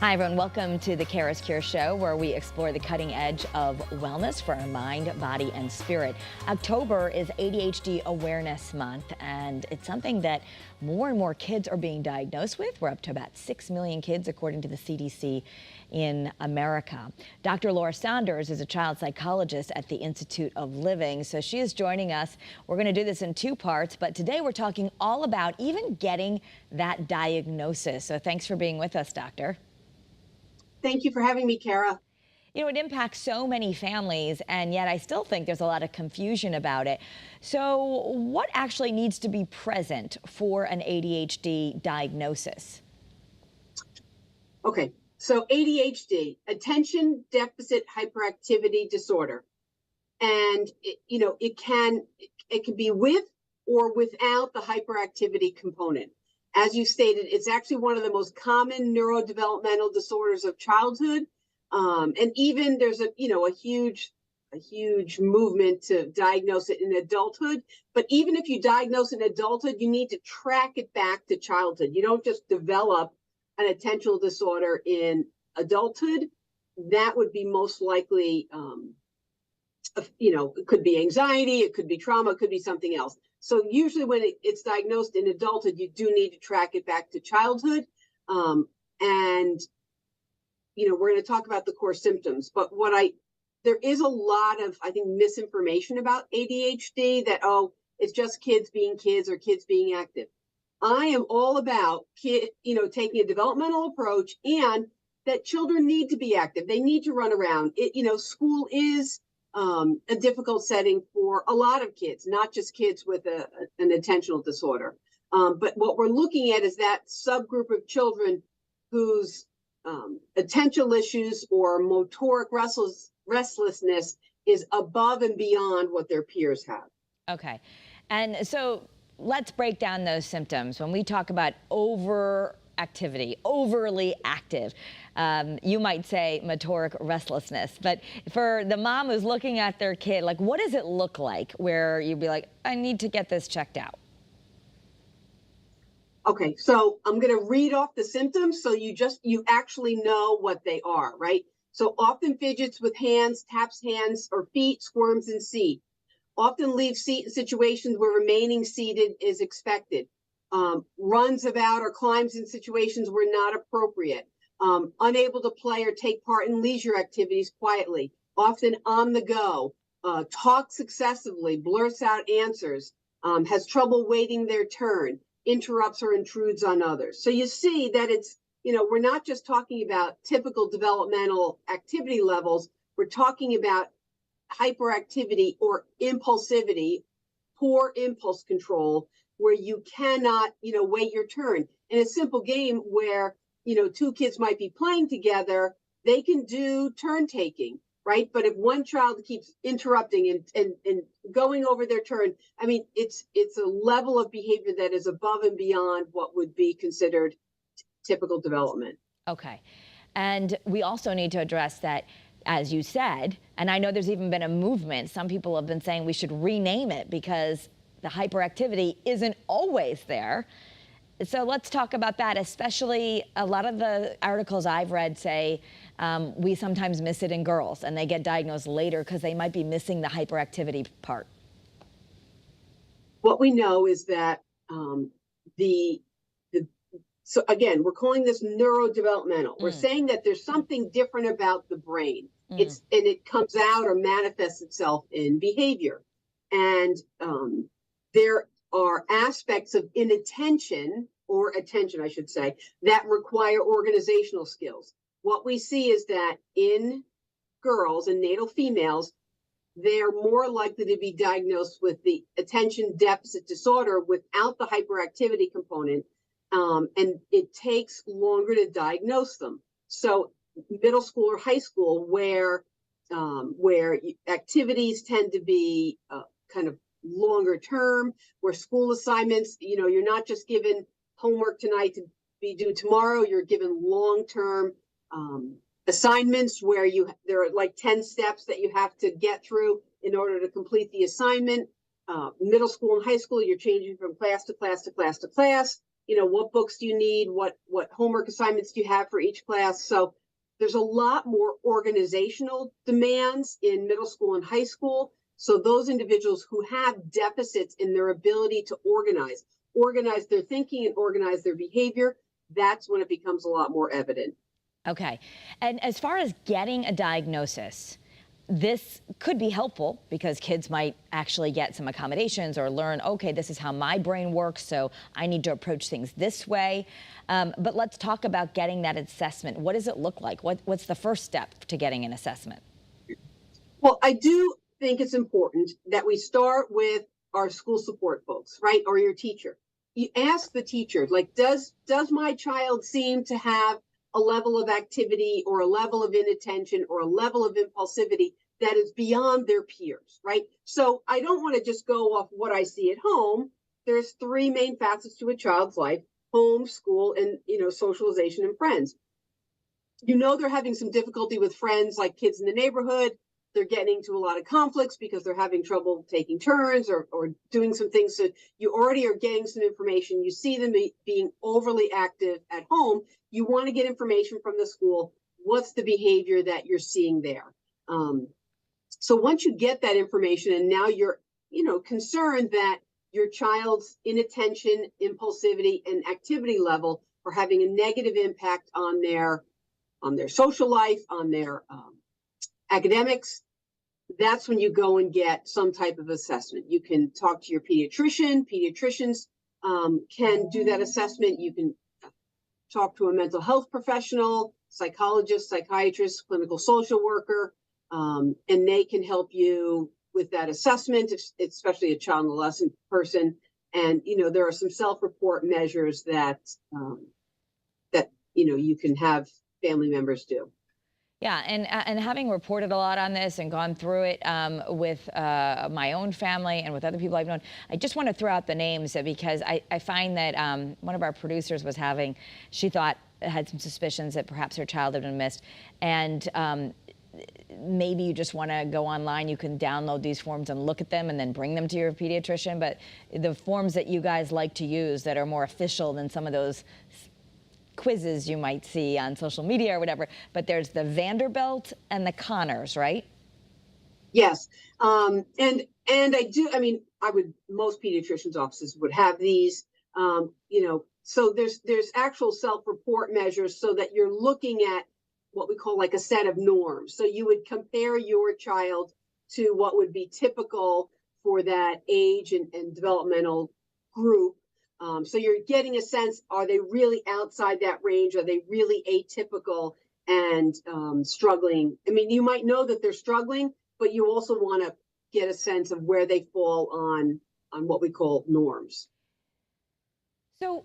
Hi, everyone. Welcome to the CURES Show, where we explore the cutting edge of wellness for our mind, body, and spirit. October is ADHD Awareness Month, and it's something that more and more kids are being diagnosed with. We're up to about 6 million kids, according to the CDC in America. Dr. Laura Saunders is a child psychologist at the Institute of Living, so she is joining us. We're going to do this in two parts, but today we're talking all about even getting that diagnosis. So thanks for being with us, Doctor. Thank you for having me, Kara. You know, it impacts so many families, and yet I still think there's a lot of confusion about it. So what actually needs to be present for an ADHD diagnosis? Okay, so ADHD, attention deficit hyperactivity disorder. And, it can be with or without the hyperactivity component. As you stated, it's actually one of the most common neurodevelopmental disorders of childhood. And even there's a huge movement to diagnose it in adulthood. But even if you diagnose it in adulthood, you need to track it back to childhood. You don't just develop an attentional disorder in adulthood. That would be most likely, it could be anxiety, it could be trauma, it could be something else. So usually when it's diagnosed in adulthood, you do need to track it back to childhood. And, we're going to talk about the core symptoms. But there is a lot of, I think, misinformation about ADHD that, it's just kids being kids or kids being active. I am all about taking a developmental approach, and that children need to be active. They need to run around. School is a difficult setting for a lot of kids, not just kids with an attentional disorder. But what we're looking at is that subgroup of children whose attentional issues or motoric restlessness is above and beyond what their peers have. Okay. And so let's break down those symptoms. When we talk about overactivity, overly active, you might say motoric restlessness, but for the mom who's looking at their kid, like, what does it look like where you'd be like, I need to get this checked out? Okay, so I'm going to read off the symptoms so you actually know what they are, right? So often fidgets with hands, taps hands or feet, squirms in seat. Often leaves seat in situations where remaining seated is expected. Runs about or climbs in situations where not appropriate. Unable to play or take part in leisure activities quietly, often on the go, talks excessively, blurts out answers, has trouble waiting their turn, interrupts or intrudes on others. So you see that it's, we're not just talking about typical developmental activity levels, we're talking about hyperactivity or impulsivity, poor impulse control, where you cannot, wait your turn. In a simple game where two kids might be playing together, they can do turn taking, right? But if one child keeps interrupting and going over their turn, I mean, it's a level of behavior that is above and beyond what would be considered typical development. Okay. And we also need to address that, as you said, and I know there's even been a movement, some people have been saying we should rename it because the hyperactivity isn't always there. So let's talk about that, especially a lot of the articles I've read say we sometimes miss it in girls and they get diagnosed later because they might be missing the hyperactivity part. What we know is that so again, we're calling this neurodevelopmental. We're saying that there's something different about the brain. And it comes out or manifests itself in behavior. And there are aspects of attention, I should say, that require organizational skills. What we see is that in girls and natal females, they're more likely to be diagnosed with the attention deficit disorder without the hyperactivity component. And it takes longer to diagnose them. So middle school or high school, where activities tend to be kind of longer term, where school assignments, you're not just given homework tonight to be due tomorrow, you're given long-term assignments where there are like 10 steps that you have to get through in order to complete the assignment. Middle school and high school, you're changing from class to class to class to class. what books do you need? What homework assignments do you have for each class? So there's a lot more organizational demands in middle school and high school. So those individuals who have deficits in their ability to organize their thinking and organize their behavior, that's when it becomes a lot more evident. Okay. And as far as getting a diagnosis, this could be helpful because kids might actually get some accommodations or learn, okay, this is how my brain works, so I need to approach things this way. But let's talk about getting that assessment. What does it look like? What's the first step to getting an assessment? Well, I do think it's important that we start with our school support folks, right? Or your teacher. You ask the teacher, like, does my child seem to have a level of activity or a level of inattention or a level of impulsivity that is beyond their peers, right? So I don't want to just go off what I see at home. There's three main facets to a child's life: home, school, and socialization and friends. They're having some difficulty with friends, like kids in the neighborhood. They're getting into a lot of conflicts because they're having trouble taking turns or doing some things. So you already are getting some information. You see them being overly active at home. You want to get information from the school. What's the behavior that you're seeing there? So once you get that information, and now you're, concerned that your child's inattention, impulsivity, and activity level are having a negative impact on their social life, on their academics, that's when you go and get some type of assessment. You can talk to your pediatrician. Pediatricians can do that assessment. You can talk to a mental health professional, psychologist, psychiatrist, clinical social worker, and they can help you with that assessment, especially a child and adolescent person. And, there are some self-report measures that you can have family members do. Yeah, and having reported a lot on this and gone through it with my own family and with other people I've known, I just want to throw out the names because I find that one of our producers she had some suspicions that perhaps her child had been missed. And maybe you just want to go online, you can download these forms and look at them and then bring them to your pediatrician. But the forms that you guys like to use that are more official than some of those quizzes you might see on social media or whatever, but there's the Vanderbilt and the Connors, right? Yes. And most pediatricians' offices would have these, so there's actual self-report measures so that you're looking at what we call like a set of norms. So you would compare your child to what would be typical for that age and developmental group. So you're getting a sense, are they really outside that range? Are they really atypical and struggling? I mean, you might know that they're struggling, but you also want to get a sense of where they fall on what we call norms. So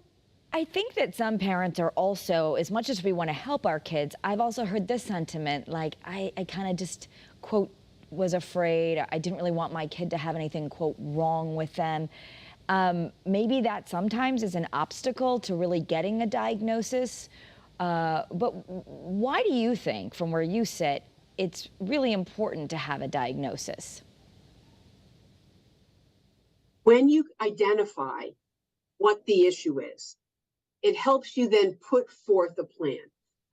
I think that some parents are also, as much as we want to help our kids, I've also heard this sentiment, like I kind of just, quote, was afraid. I didn't really want my kid to have anything, quote, wrong with them. Maybe that sometimes is an obstacle to really getting a diagnosis. But why do you think, from where you sit, it's really important to have a diagnosis? When you identify what the issue is, it helps you then put forth a plan.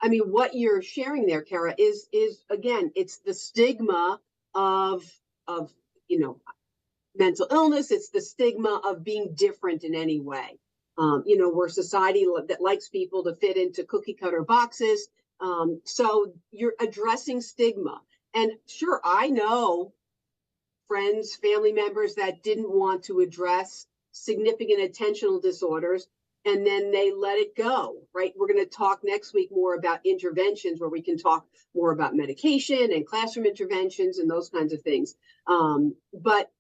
I mean, what you're sharing there, Kara, is again, it's the stigma of mental illness. It's the stigma of being different in any way. We're a society that likes people to fit into cookie cutter boxes. So you're addressing stigma. And sure, I know friends, family members that didn't want to address significant attentional disorders, and then they let it go, right? We're going to talk next week more about interventions, where we can talk more about medication and classroom interventions and those kinds of things. But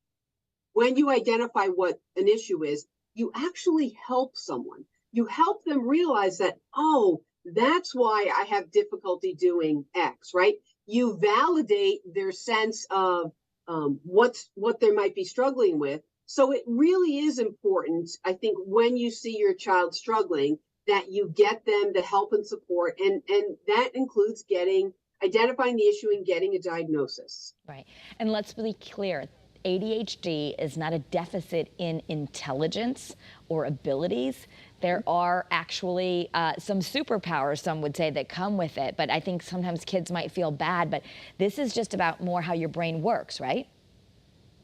when you identify what an issue is, you actually help someone. You help them realize that, oh, that's why I have difficulty doing X, right? You validate their sense of what they might be struggling with. So it really is important, I think, when you see your child struggling, that you get them the help and support, and that includes identifying the issue and getting a diagnosis. Right. And let's be clear, ADHD is not a deficit in intelligence or abilities. there are actually some superpowers, some would say, that come with it. But I think sometimes kids might feel bad, but this is just about more how your brain works, right?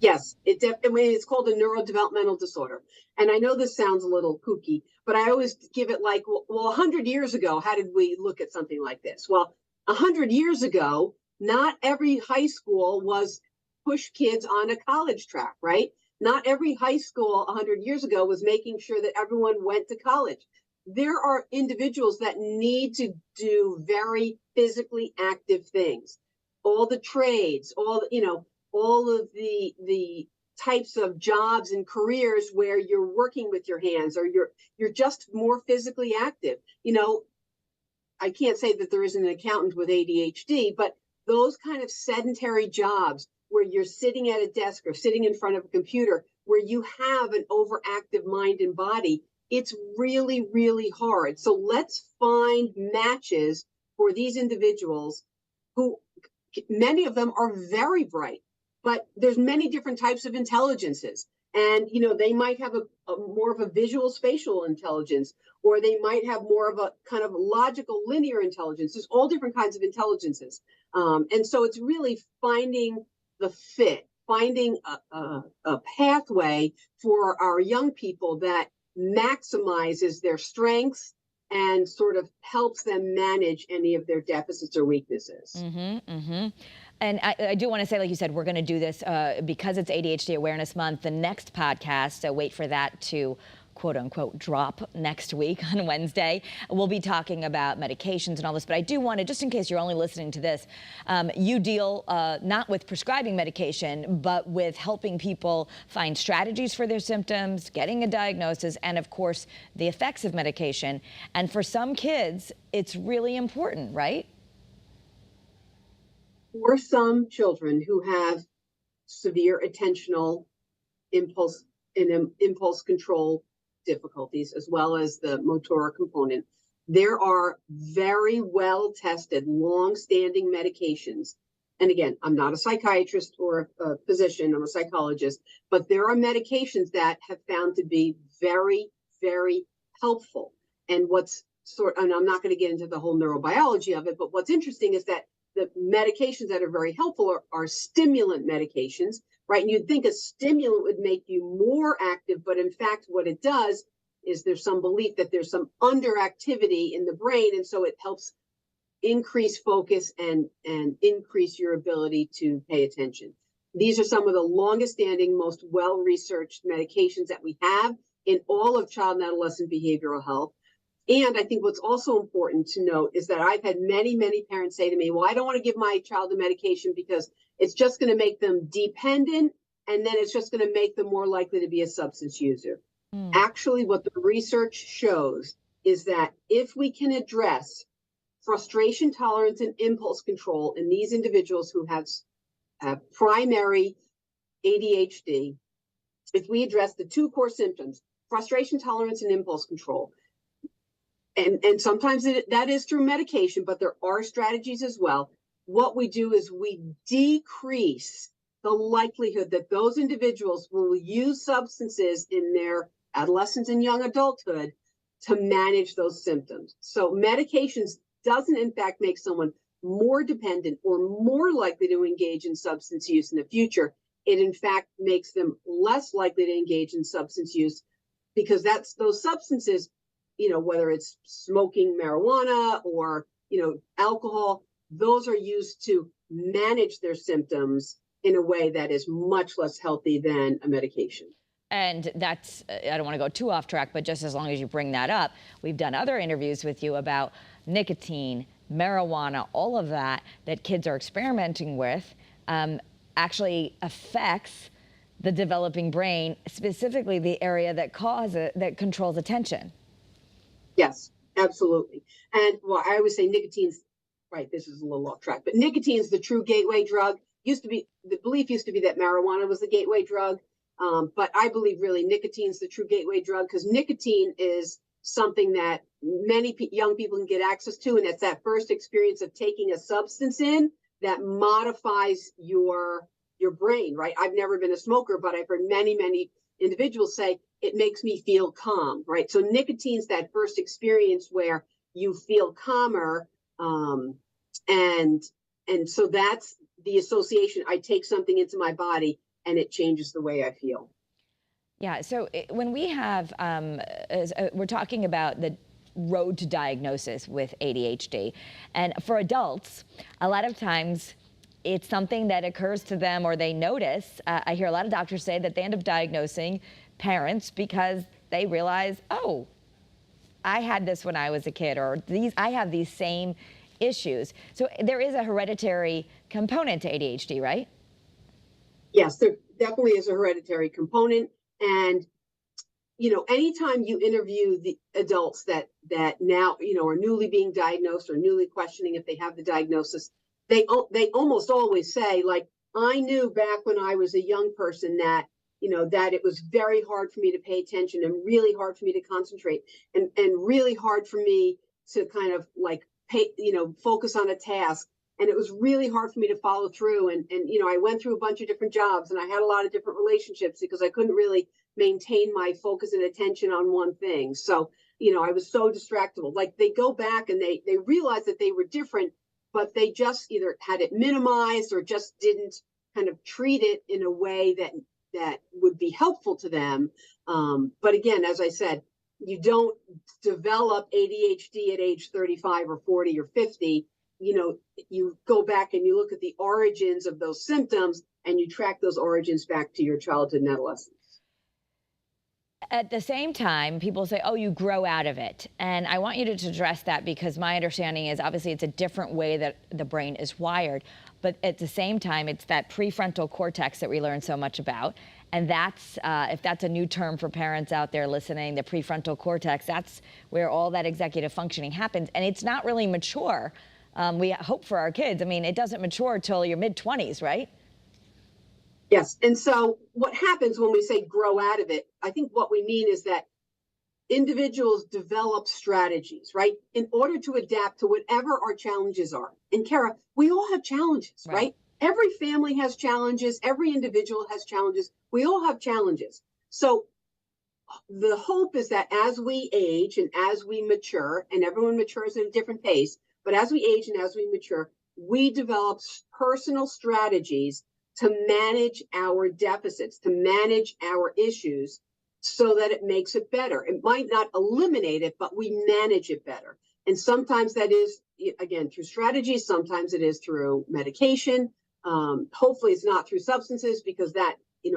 Yes, it's called a neurodevelopmental disorder. And I know this sounds a little kooky, but I always give it like, well, 100 years ago, how did we look at something like this? Well, 100 years ago, not every high school was push kids on a college track, right? Not every high school 100 years ago was making sure that everyone went to college. There are individuals that need to do very physically active things. All the trades, all of the types of jobs and careers where you're working with your hands, or you're just more physically active. I can't say that there isn't an accountant with ADHD, but those kind of sedentary jobs where you're sitting at a desk or sitting in front of a computer, where you have an overactive mind and body, it's really, really hard. So let's find matches for these individuals who, many of them are very bright, but there's many different types of intelligences. And, they might have a more of a visual spatial intelligence, or they might have more of a kind of logical linear intelligence. There's all different kinds of intelligences. And so it's really finding the fit, finding a pathway for our young people that maximizes their strengths and sort of helps them manage any of their deficits or weaknesses. Mm-hmm, mm-hmm. And I do want to say, like you said, we're going to do this because it's ADHD Awareness Month. The next podcast, so wait for that to quote unquote drop next week on Wednesday. We'll be talking about medications and all this, but I do want to, just in case you're only listening to this, you deal not with prescribing medication, but with helping people find strategies for their symptoms, getting a diagnosis, and of course, the effects of medication. And for some kids, it's really important, right? For some children who have severe attentional impulse control difficulties, as well as the motor component, there are very well tested, long-standing medications. And again, I'm not a psychiatrist or a physician, I'm a psychologist, but there are medications that have found to be very, very helpful. And and I'm not going to get into the whole neurobiology of it, but what's interesting is that the medications that are very helpful are stimulant medications, right? And you'd think a stimulant would make you more active, but in fact, what it does is there's some belief that there's some underactivity in the brain, and so it helps increase focus and increase your ability to pay attention. These are some of the longest standing, most well-researched medications that we have in all of child and adolescent behavioral health. And I think what's also important to note is that I've had many, many parents say to me, well, I don't want to give my child a medication because it's just going to make them dependent, and then it's just going to make them more likely to be a substance user. Actually, what the research shows is that if we can address frustration tolerance and impulse control in these individuals who have primary ADHD, if we address the two core symptoms, frustration tolerance and impulse control, and sometimes that is through medication, but there are strategies as well. What we do is we decrease the likelihood that those individuals will use substances in their adolescence and young adulthood to manage those symptoms. So medications doesn't in fact make someone more dependent or more likely to engage in substance use in the future. It in fact makes them less likely to engage in substance use, because those substances, whether it's smoking marijuana or, alcohol, those are used to manage their symptoms in a way that is much less healthy than a medication. And that's, I don't want to go too off track, but just as long as you bring that up, we've done other interviews with you about nicotine, marijuana, all of that kids are experimenting with actually affects the developing brain, specifically the area that controls attention. Yes, absolutely. And well, I always say nicotine's, right, this is a little off track, but nicotine's the true gateway drug. The belief used to be that marijuana was the gateway drug. But I believe really nicotine's the true gateway drug, because nicotine is something that many young people can get access to. And it's that first experience of taking a substance in that modifies your brain, right? I've never been a smoker, but I've heard many, many individuals say, it makes me feel calm, right? So nicotine's that first experience where you feel calmer, and so that's the association. I take something into my body and it changes the way I feel. Yeah, so when we have, we're talking about the road to diagnosis with ADHD, and for adults, a lot of times it's something that occurs to them or they notice. I hear a lot of doctors say that they end up diagnosing parents because they realize, oh, I had this when I was a kid, or I have these same issues. So there is a hereditary component to ADHD, right? Yes, there definitely is a hereditary component. And, anytime you interview the adults that now, are newly being diagnosed or newly questioning if they have the diagnosis, they almost always say, like, I knew back when I was a young person that, that it was very hard for me to pay attention and really hard for me to concentrate and really hard for me to kind of like focus on a task. And it was really hard for me to follow through. And I went through a bunch of different jobs and I had a lot of different relationships because I couldn't really maintain my focus and attention on one thing. So, I was so distractible. Like, they go back and they realize that they were different, but they just either had it minimized or just didn't kind of treat it in a way that would be helpful to them. But again, as I said, you don't develop ADHD at age 35 or 40 or 50. You go back and you look at the origins of those symptoms and you track those origins back to your childhood and adolescence. At the same time, people say, oh, you grow out of it. And I want you to address that, because my understanding is obviously it's a different way that the brain is wired. But at the same time, it's that prefrontal cortex that we learn so much about. And that's, if that's a new term for parents out there listening, the prefrontal cortex, that's where all that executive functioning happens. And it's not really mature. We hope for our kids. I mean, it doesn't mature till your mid-20s, right? Yes. And so what happens when we say grow out of it, I think what we mean is that individuals develop strategies, right, in order to adapt to whatever our challenges are. And Kara, we all have challenges, right? Every family has challenges. Every individual has challenges. We all have challenges. So the hope is that as we age and as we mature, and everyone matures at a different pace, but as we age and as we mature, we develop personal strategies to manage our deficits, to manage our issues so that it makes it better. It might not eliminate it, but we manage it better. And sometimes that is, again, through strategies. Sometimes it is through medication. Hopefully it's not through substances, because that,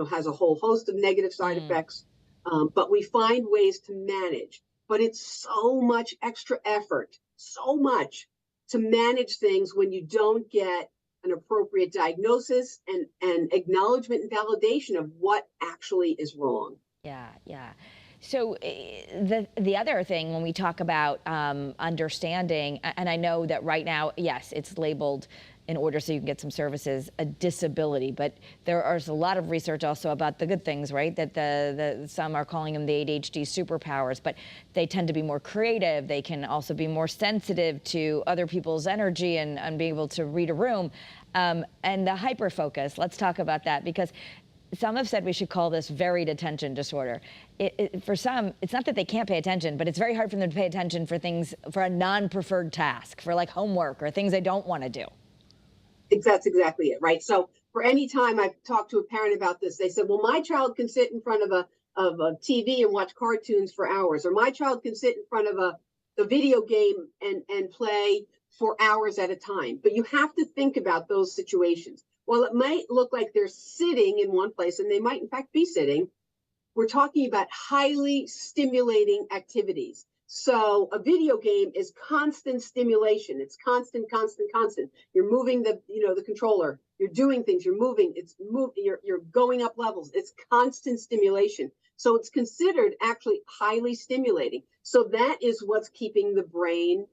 has a whole host of negative side effects. But we find ways to manage. But it's so much extra effort, so much to manage things when you don't get an appropriate diagnosis and acknowledgement and validation of what actually is wrong. Yeah, yeah. So the other thing when we talk about understanding, and I know that right now, yes, it's labeled in order so you can get some services, a disability, but there is a lot of research also about the good things, right? That the some are calling them the ADHD superpowers, but they tend to be more creative. They can also be more sensitive to other people's energy and be able to read a room. And the hyperfocus, let's talk about that, because some have said we should call this varied attention disorder. For some, it's not that they can't pay attention, but it's very hard for them to pay attention for things, for a non-preferred task, for like homework or things they don't want to do. That's exactly it, right? So for any time I've talked to a parent about this, they said, well, my child can sit in front of a TV and watch cartoons for hours, or my child can sit in front of a video game and play for hours at a time. But you have to think about those situations. While it might look like they're sitting in one place, and they might in fact be sitting, we're talking about highly stimulating activities. So a video game is constant stimulation. It's constant, constant, constant. You're moving the controller. You're doing things. You're moving. You're going up levels. It's constant stimulation. So it's considered actually highly stimulating. So that is what's keeping the brain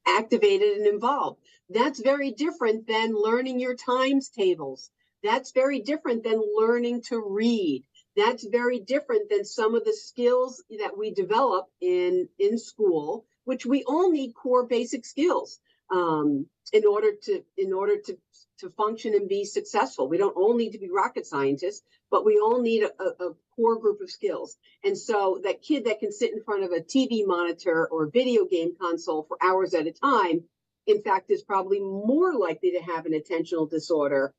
activated and involved. That's very different than learning your times tables. That's very different than learning to read. That's very different than some of the skills that we develop in school, which we all need core basic skills. in order to function and be successful. We don't all need to be rocket scientists, but we all need a core group of skills. And so that kid that can sit in front of a TV monitor or video game console for hours at a time, in fact, is probably more likely to have an attentional disorder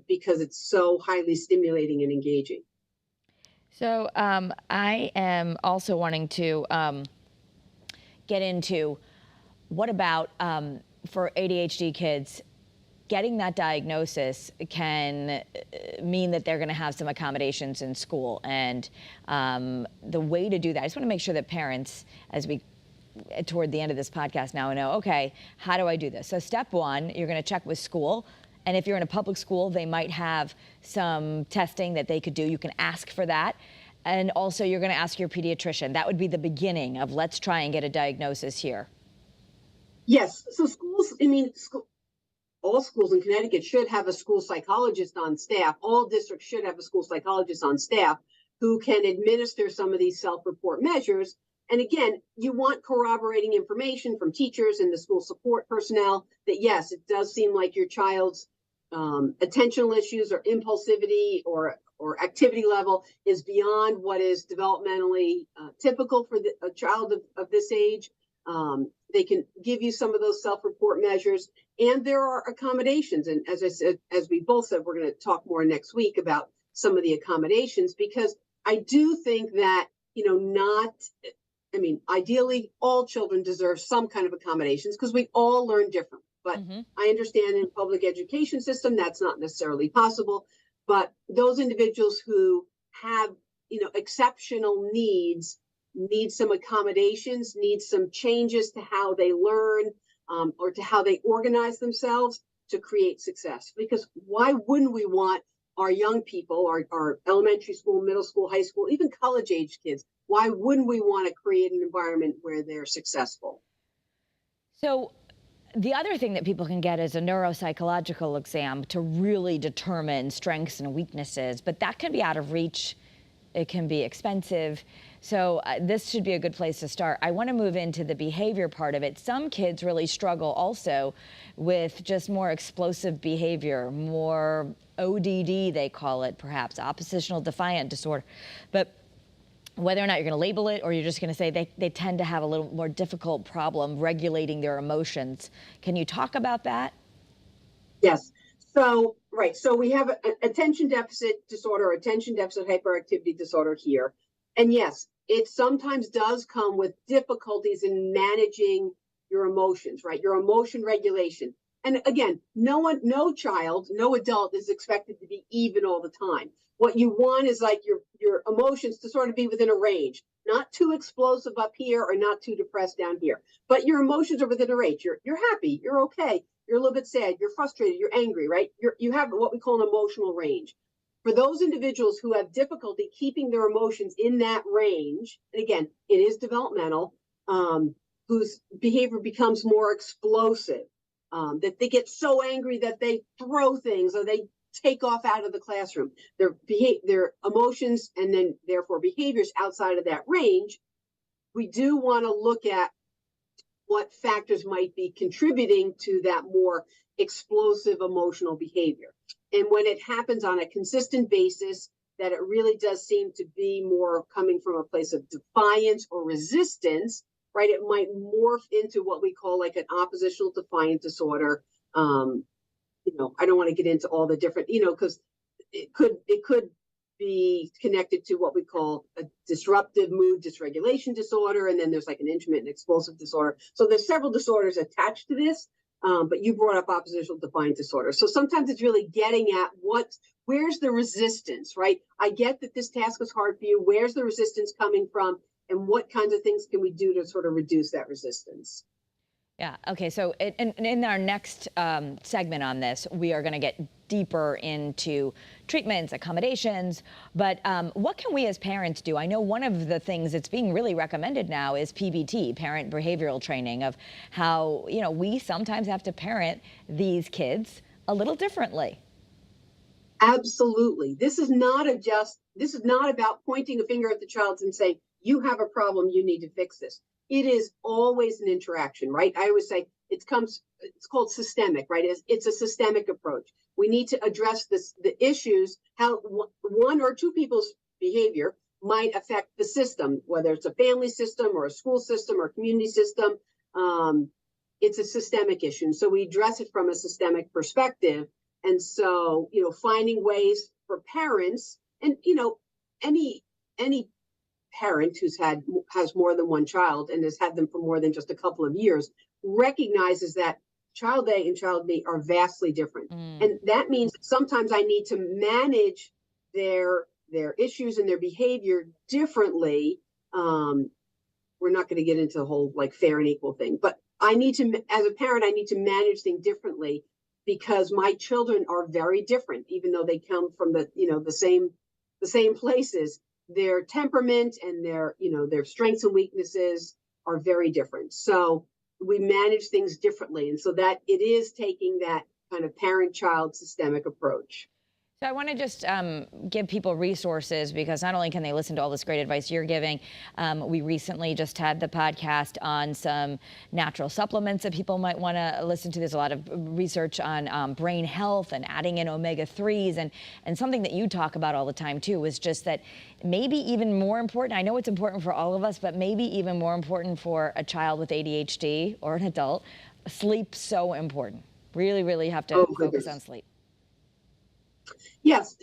because it's so highly stimulating and engaging. So I am also wanting to get into what about for ADHD kids, getting that diagnosis can mean that they're going to have some accommodations in school. And the way to do that, I just want to make sure that parents, as we toward the end of this podcast now, know, okay, how do I do this? So step one, you're going to check with school. And if you're in a public school, they might have some testing that they could do. You can ask for that. And also you're going to ask your pediatrician. That would be the beginning of let's try and get a diagnosis here. Yes. So schools, all schools in Connecticut should have a school psychologist on staff. All districts should have a school psychologist on staff who can administer some of these self-report measures. And again, you want corroborating information from teachers and the school support personnel that, yes, it does seem like your child's attentional issues or impulsivity or activity level is beyond what is developmentally typical for a child of this age. They can give you some of those self-report measures, and there are accommodations. And as I said, as we both said, we're going to talk more next week about some of the accommodations, because I do think that, ideally all children deserve some kind of accommodations because we all learn differently. But I understand in public education system, that's not necessarily possible. But those individuals who have, exceptional needs need some accommodations, need some changes to how they learn or to how they organize themselves to create success. Because why wouldn't we want our young people, our elementary school, middle school, high school, even college age kids, why wouldn't we want to create an environment where they're successful? So the other thing that people can get is a neuropsychological exam to really determine strengths and weaknesses, but that can be out of reach. It can be expensive. So this should be a good place to start. I want to move into the behavior part of it. Some kids really struggle also with just more explosive behavior, more ODD, they call it, perhaps, oppositional defiant disorder. But whether or not you're going to label it or you're just going to say they tend to have a little more difficult problem regulating their emotions. Can you talk about that? Yes. So, right. So we have attention deficit disorder, or attention deficit hyperactivity disorder here. And yes, it sometimes does come with difficulties in managing your emotions, right? Your emotion regulation. And again, no child, no adult is expected to be even all the time. What you want is like your emotions to sort of be within a range, not too explosive up here or not too depressed down here. But your emotions are within a range. You're happy, you're okay, you're a little bit sad, you're frustrated, you're angry, right? You have what we call an emotional range. For those individuals who have difficulty keeping their emotions in that range, and again, it is developmental, whose behavior becomes more explosive, that they get so angry that they throw things or they take off out of the classroom. Their emotions and then therefore behaviors outside of that range, we do want to look at what factors might be contributing to that more explosive emotional behavior. And when it happens on a consistent basis, that it really does seem to be more coming from a place of defiance or resistance, right? It might morph into what we call like an oppositional defiant disorder. I don't want to get into all the different, because it could be connected to what we call a disruptive mood dysregulation disorder. And then there's like an intermittent explosive disorder. So there's several disorders attached to this, but you brought up oppositional defiant disorder. So sometimes it's really getting at where's the resistance, right? I get that this task is hard for you. Where's the resistance coming from? And what kinds of things can we do to sort of reduce that resistance? Yeah. Okay. So in our next segment on this, we are going to get deeper into treatments, accommodations. But what can we as parents do? I know one of the things that's being really recommended now is PBT, parent behavioral training, of how, we sometimes have to parent these kids a little differently. Absolutely. This is not about pointing a finger at the child and saying, you have a problem, you need to fix this. It is always an interaction, right? I always say it's called systemic, right? It's a systemic approach. We need to address the issues, how one or two people's behavior might affect the system, whether it's a family system or a school system or a community system. It's a systemic issue. And so we address it from a systemic perspective. And so, finding ways for parents and, any parent has more than one child and has had them for more than just a couple of years recognizes that child A and child B are vastly different. And that means that sometimes I need to manage their issues and their behavior differently. We're not going to get into the whole fair and equal thing, but as a parent, I need to manage things differently because my children are very different, even though they come from the same places. Their temperament and their strengths and weaknesses are very different. So we manage things differently. And so that it is taking that kind of parent-child systemic approach. So I want to just give people resources because not only can they listen to all this great advice you're giving, we recently just had the podcast on some natural supplements that people might want to listen to. There's a lot of research on brain health and adding in omega-3s and something that you talk about all the time too is just that maybe even more important, I know it's important for all of us, but maybe even more important for a child with ADHD or an adult, sleep's so important. Really, really have to focus on sleep. Yes,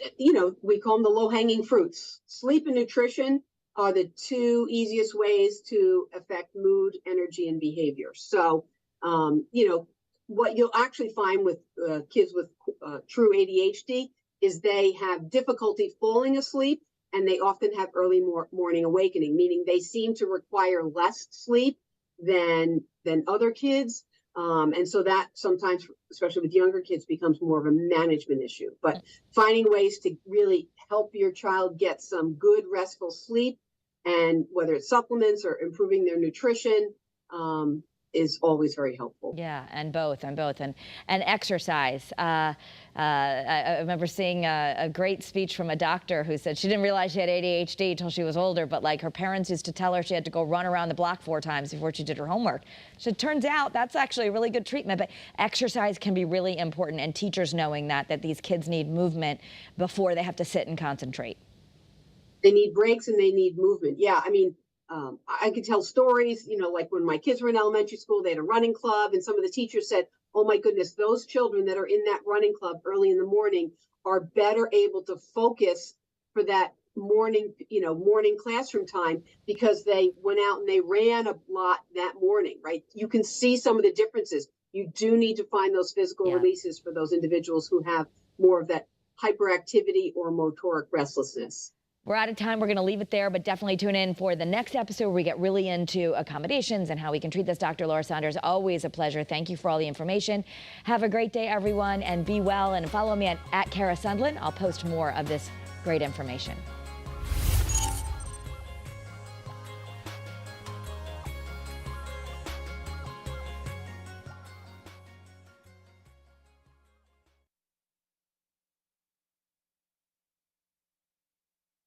we call them the low-hanging fruits. Sleep and nutrition are the two easiest ways to affect mood, energy, and behavior. So, what you'll actually find with kids with true ADHD is they have difficulty falling asleep, and they often have early morning awakening, meaning they seem to require less sleep than other kids. And so that sometimes, especially with younger kids, becomes more of a management issue. But finding ways to really help your child get some good, restful sleep, and whether it's supplements or improving their nutrition, is always very helpful. Yeah, and both, and exercise. I remember seeing a great speech from a doctor who said she didn't realize she had ADHD until she was older, but her parents used to tell her she had to go run around the block 4 times before she did her homework. So it turns out that's actually a really good treatment, but exercise can be really important, and teachers knowing that these kids need movement before they have to sit and concentrate. They need breaks and they need movement. Yeah, I could tell stories, like when my kids were in elementary school, they had a running club, and some of the teachers said, oh my goodness, those children that are in that running club early in the morning are better able to focus for that morning classroom time because they went out and they ran a lot that morning, right? You can see some of the differences. You do need to find those physical releases for those individuals who have more of that hyperactivity or motoric restlessness. We're out of time. We're going to leave it there, but definitely tune in for the next episode where we get really into accommodations and how we can treat this. Dr. Laura Saunders, always a pleasure. Thank you for all the information. Have a great day, everyone, and be well. And follow me at Kara Sundlin. I'll post more of this great information.